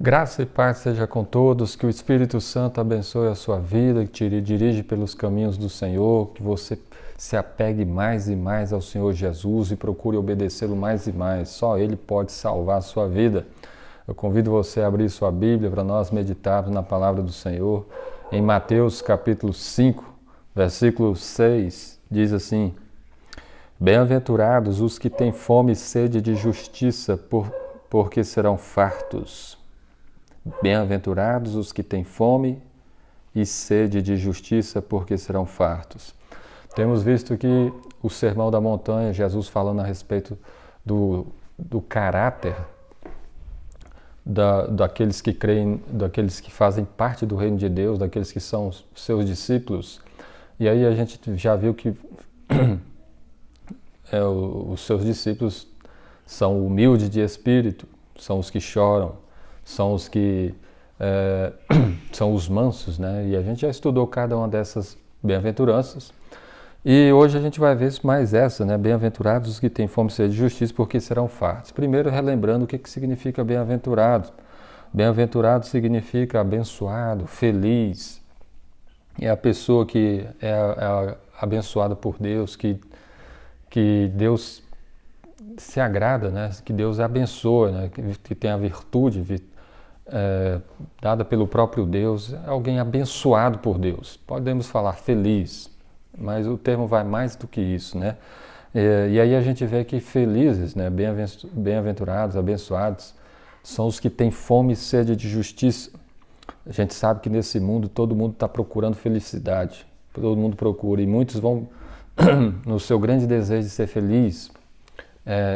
Graça e paz seja com todos, que o Espírito Santo abençoe a sua vida, que te dirige pelos caminhos do Senhor, que você se apegue mais e mais ao Senhor Jesus e procure obedecê-lo mais e mais. Só Ele pode salvar a sua vida. Eu convido você a abrir sua Bíblia para nós meditarmos na palavra do Senhor. Em Mateus capítulo 5, versículo 6, diz assim: Bem-aventurados os que têm fome e sede de justiça, porque serão fartos. Bem-aventurados os que têm fome e sede de justiça, porque serão fartos. Temos visto que o Sermão da Montanha, Jesus falando a respeito do caráter daqueles que creem, daqueles que fazem parte do reino de Deus, daqueles que são os seus discípulos. E aí a gente já viu que os seus discípulos são humildes de espírito, são os que choram, são os que são os mansos, né? E a gente já estudou cada uma dessas bem-aventuranças. E hoje a gente vai ver mais essa, né? Bem-aventurados os que têm fome e sede de justiça, porque serão fartos. Primeiro, relembrando o que significa bem-aventurado. Bem-aventurado significa abençoado, feliz. É a pessoa que é abençoada por Deus, que Deus se agrada, né? Que Deus abençoa, né? Que tem a virtude dada pelo próprio Deus, é alguém abençoado por Deus. Podemos falar feliz, mas o termo vai mais do que isso, né? E aí a gente vê que felizes, né? Bem-aventurados, abençoados, são os que têm fome e sede de justiça. A gente sabe que nesse mundo todo mundo está procurando felicidade, todo mundo procura, e muitos vão no seu grande desejo de ser feliz,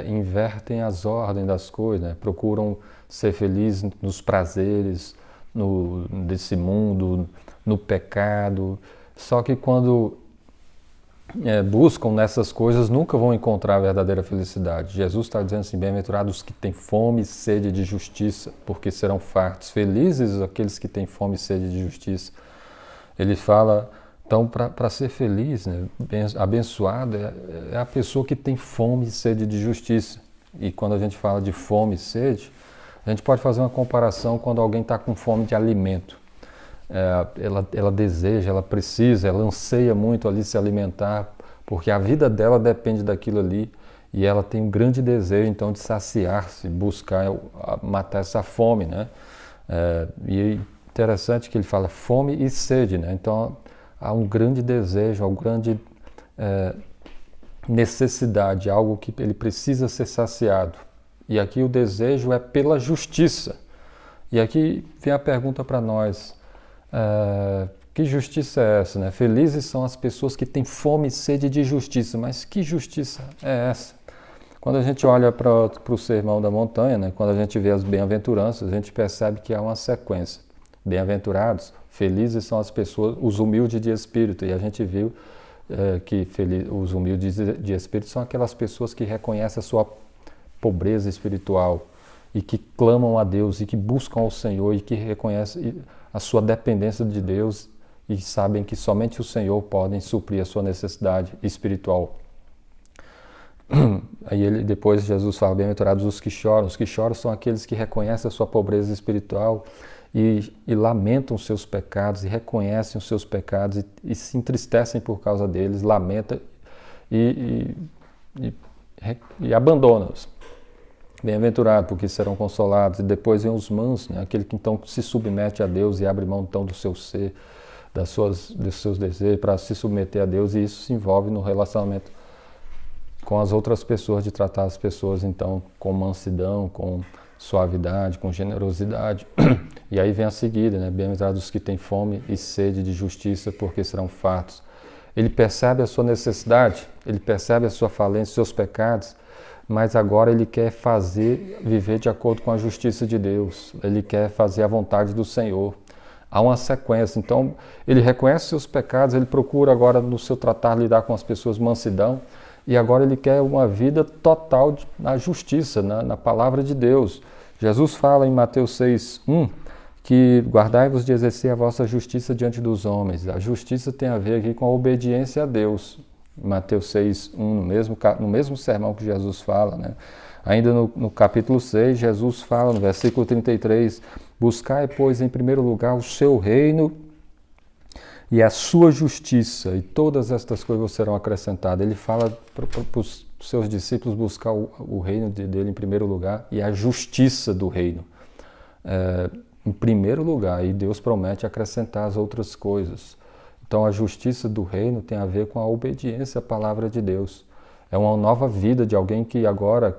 invertem as ordens das coisas, né? Procuram ser felizes nos prazeres desse mundo, no pecado. Só que quando buscam nessas coisas, nunca vão encontrar a verdadeira felicidade. Jesus está dizendo assim: bem-aventurados os que têm fome e sede de justiça, porque serão fartos. Felizes aqueles que têm fome e sede de justiça. Ele fala, então, para ser feliz, né, abençoado, é a pessoa que tem fome e sede de justiça. E quando a gente fala de fome e sede, a gente pode fazer uma comparação quando alguém está com fome de alimento. Ela deseja, ela precisa, ela anseia muito ali se alimentar, porque a vida dela depende daquilo ali, e ela tem um grande desejo, então, de saciar-se, buscar matar essa fome, né? E é interessante que ele fala fome e sede, né? Então, há um grande desejo, há uma grande necessidade, algo que ele precisa ser saciado. E aqui o desejo é pela justiça. E aqui vem a pergunta para nós: que justiça é essa, né? Felizes são as pessoas que têm fome e sede de justiça, mas que justiça é essa? Quando a gente olha para o Sermão da Montanha, né? Quando a gente vê as bem-aventuranças, a gente percebe que há uma sequência. Bem-aventurados, felizes são as pessoas, os humildes de espírito. E a gente viu que os humildes de espírito são aquelas pessoas que reconhecem a sua pobreza espiritual e que clamam a Deus e que buscam ao Senhor e que reconhecem a sua dependência de Deus e sabem que somente o Senhor pode suprir a sua necessidade espiritual. Aí depois Jesus fala: bem-aventurados os que choram. Os que choram são aqueles que reconhecem a sua pobreza espiritual e lamentam os seus pecados e reconhecem os seus pecados e se entristecem por causa deles, lamentam e abandonam-os. Bem-aventurados, porque serão consolados. E depois vem os mansos, né? Aquele que então se submete a Deus e abre mão então do seu ser, dos seus desejos para se submeter a Deus, e isso se envolve no relacionamento com as outras pessoas, de tratar as pessoas então com mansidão, com suavidade, com generosidade. E aí vem a seguida, né? Bem-aventurados os que têm fome e sede de justiça, porque serão fartos. Ele percebe a sua necessidade, ele percebe a sua falência, os seus pecados, mas agora ele quer viver de acordo com a justiça de Deus. Ele quer fazer a vontade do Senhor. Há uma sequência. Então, ele reconhece seus pecados, ele procura agora no seu tratar lidar com as pessoas mansidão, e agora ele quer uma vida total na justiça, na palavra de Deus. Jesus fala em Mateus 6:1 que guardai-vos de exercer a vossa justiça diante dos homens. A justiça tem a ver aqui com a obediência a Deus. Mateus 6:1, no mesmo sermão que Jesus fala, né? Ainda no capítulo 6, Jesus fala, no versículo 33, Buscai, pois, em primeiro lugar o seu reino e a sua justiça, e todas estas coisas serão acrescentadas. Ele fala para os seus discípulos buscar o reino dele em primeiro lugar e a justiça do reino em primeiro lugar, e Deus promete acrescentar as outras coisas. Então a justiça do reino tem a ver com a obediência à palavra de Deus. É uma nova vida de alguém que agora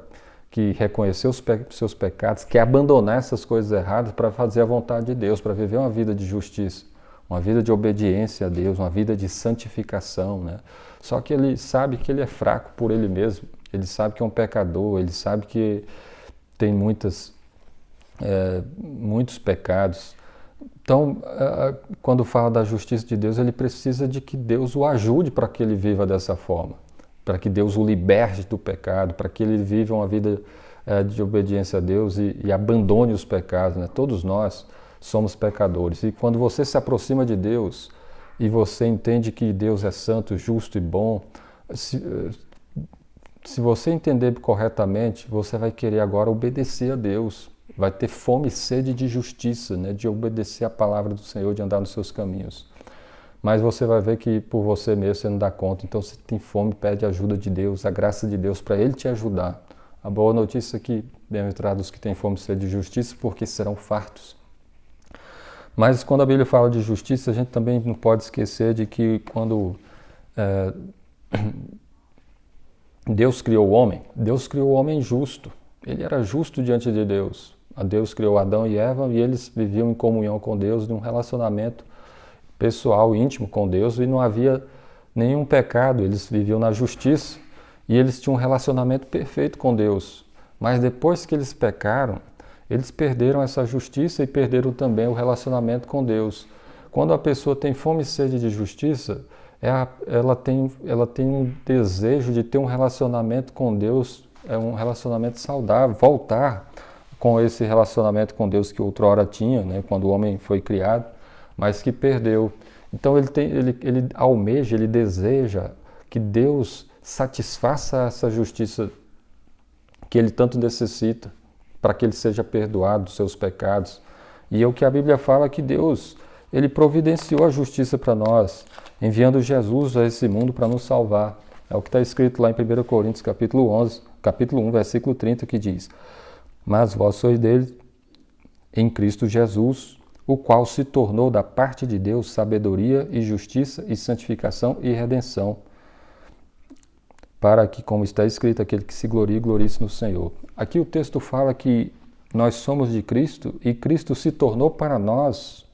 que reconheceu os seus pecados, quer abandonar essas coisas erradas para fazer a vontade de Deus, para viver uma vida de justiça, uma vida de obediência a Deus, uma vida de santificação, né? Só que ele sabe que ele é fraco por ele mesmo, ele sabe que é um pecador, ele sabe que tem muitos pecados. Então, quando fala da justiça de Deus, ele precisa de que Deus o ajude para que ele viva dessa forma, para que Deus o liberte do pecado, para que ele viva uma vida de obediência a Deus e abandone os pecados, né? Todos nós somos pecadores. E quando você se aproxima de Deus e você entende que Deus é santo, justo e bom, se você entender corretamente, você vai querer agora obedecer a Deus. Vai ter fome e sede de justiça, né? De obedecer a palavra do Senhor, de andar nos seus caminhos. Mas você vai ver que por você mesmo você não dá conta. Então você tem fome, pede a ajuda de Deus, a graça de Deus para Ele te ajudar. A boa notícia é que, bem-aventurados os que têm fome e sede de justiça, porque serão fartos. Mas quando a Bíblia fala de justiça, a gente também não pode esquecer de que quando Deus criou o homem justo. Ele era justo diante de Deus. Deus criou Adão e Eva e eles viviam em comunhão com Deus, num relacionamento pessoal, íntimo com Deus, e não havia nenhum pecado, eles viviam na justiça e eles tinham um relacionamento perfeito com Deus. Mas depois que eles pecaram, eles perderam essa justiça e perderam também o relacionamento com Deus. Quando a pessoa tem fome e sede de justiça, ela tem um desejo de ter um relacionamento com Deus, um relacionamento saudável, voltar com esse relacionamento com Deus que outrora tinha, né, quando o homem foi criado, mas que perdeu. Então ele almeja, ele deseja que Deus satisfaça essa justiça que ele tanto necessita, para que ele seja perdoado dos seus pecados. E é o que a Bíblia fala, que Deus, ele providenciou a justiça para nós, enviando Jesus a esse mundo para nos salvar. É o que está escrito lá em 1 Coríntios capítulo 1, versículo 30, que diz: mas vós sois dele em Cristo Jesus, o qual se tornou da parte de Deus sabedoria e justiça e santificação e redenção, para que, como está escrito, aquele que se glorie, glorie-se no Senhor. Aqui o texto fala que nós somos de Cristo e Cristo se tornou para nós,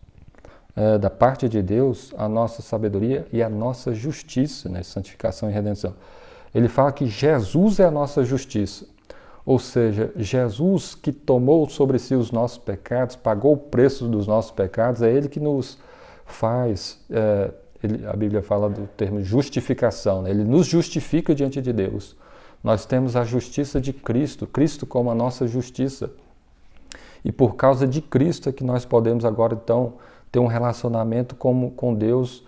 da parte de Deus, a nossa sabedoria e a nossa justiça, né? Santificação e redenção. Ele fala que Jesus é a nossa justiça. Ou seja, Jesus que tomou sobre si os nossos pecados, pagou o preço dos nossos pecados, é Ele que nos faz, a Bíblia fala do termo justificação, né? Ele nos justifica diante de Deus. Nós temos a justiça de Cristo, Cristo como a nossa justiça. E por causa de Cristo é que nós podemos agora então ter um relacionamento com Deus,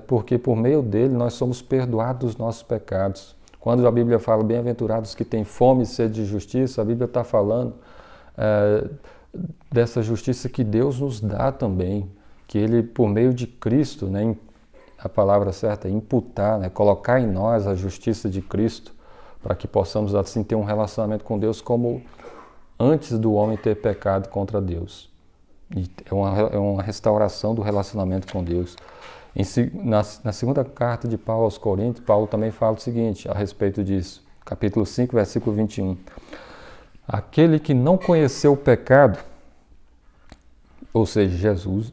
porque por meio dele nós somos perdoados dos nossos pecados. Quando a Bíblia fala bem-aventurados que têm fome e sede de justiça, a Bíblia está falando dessa justiça que Deus nos dá também, que Ele, por meio de Cristo, né, a palavra certa é imputar, né, colocar em nós a justiça de Cristo, para que possamos assim ter um relacionamento com Deus como antes do homem ter pecado contra Deus. E é uma restauração do relacionamento com Deus. Na segunda carta de Paulo aos Coríntios, Paulo também fala o seguinte a respeito disso, capítulo 5, versículo 21. Aquele que não conheceu o pecado, ou seja, Jesus,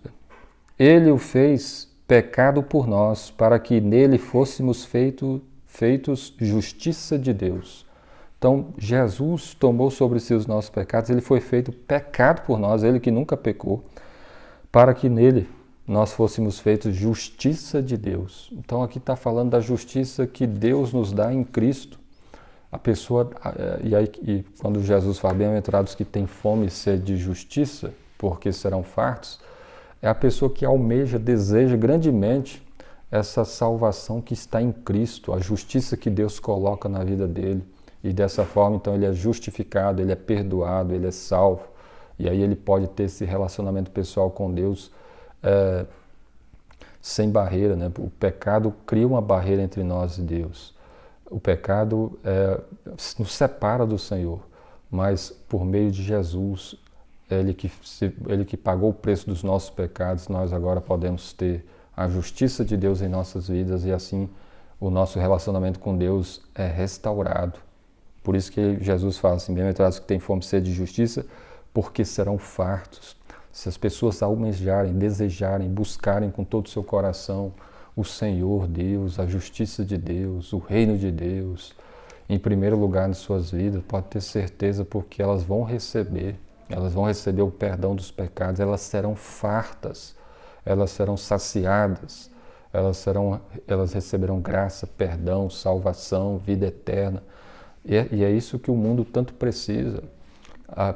ele o fez pecado por nós, para que nele fôssemos feitos justiça de Deus. Então, Jesus tomou sobre si os nossos pecados, ele foi feito pecado por nós, ele que nunca pecou, para que nele nós fôssemos feitos justiça de Deus. Então aqui está falando da justiça que Deus nos dá em Cristo. A pessoa, e quando Jesus fala bem-aventurados que têm fome e sede de justiça, porque serão fartos, é a pessoa que almeja, deseja grandemente essa salvação que está em Cristo, a justiça que Deus coloca na vida dele. E dessa forma, então, ele é justificado, ele é perdoado, ele é salvo. E aí ele pode ter esse relacionamento pessoal com Deus sem barreira, né? O pecado cria uma barreira entre nós e Deus. O pecado nos separa do Senhor, mas por meio de Jesus, Ele que pagou o preço dos nossos pecados, nós agora podemos ter a justiça de Deus em nossas vidas e assim o nosso relacionamento com Deus é restaurado. Por isso que Jesus fala assim, bem-aventurados que têm fome e sede de justiça, porque serão fartos. Se as pessoas almejarem, desejarem, buscarem com todo o seu coração o Senhor Deus, a justiça de Deus, o reino de Deus, em primeiro lugar em suas vidas, pode ter certeza porque elas vão receber o perdão dos pecados, elas serão fartas, elas serão saciadas, elas receberão graça, perdão, salvação, vida eterna. E é isso que o mundo tanto precisa.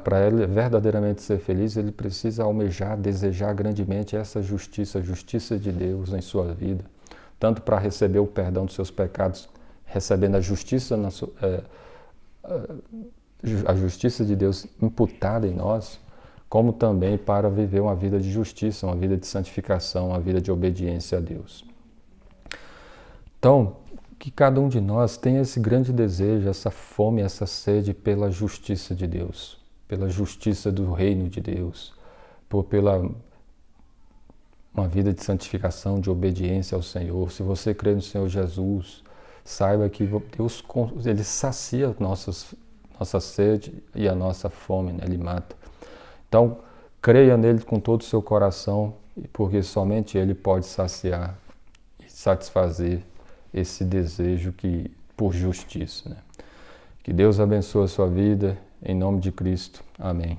Para ele verdadeiramente ser feliz, ele precisa almejar, desejar grandemente essa justiça, a justiça de Deus em sua vida, tanto para receber o perdão dos seus pecados, recebendo a justiça, a justiça de Deus imputada em nós, como também para viver uma vida de justiça, uma vida de santificação, uma vida de obediência a Deus. Então, que cada um de nós tenha esse grande desejo, essa fome, essa sede pela justiça de Deus, pela justiça do reino de Deus, pela uma vida de santificação, de obediência ao Senhor. Se você crê no Senhor Jesus, saiba que Deus ele sacia nossa sede e a nossa fome, né? Ele mata. Então, creia nele com todo o seu coração, porque somente ele pode saciar e satisfazer esse desejo por justiça, né? Que Deus abençoe a sua vida, em nome de Cristo. Amém.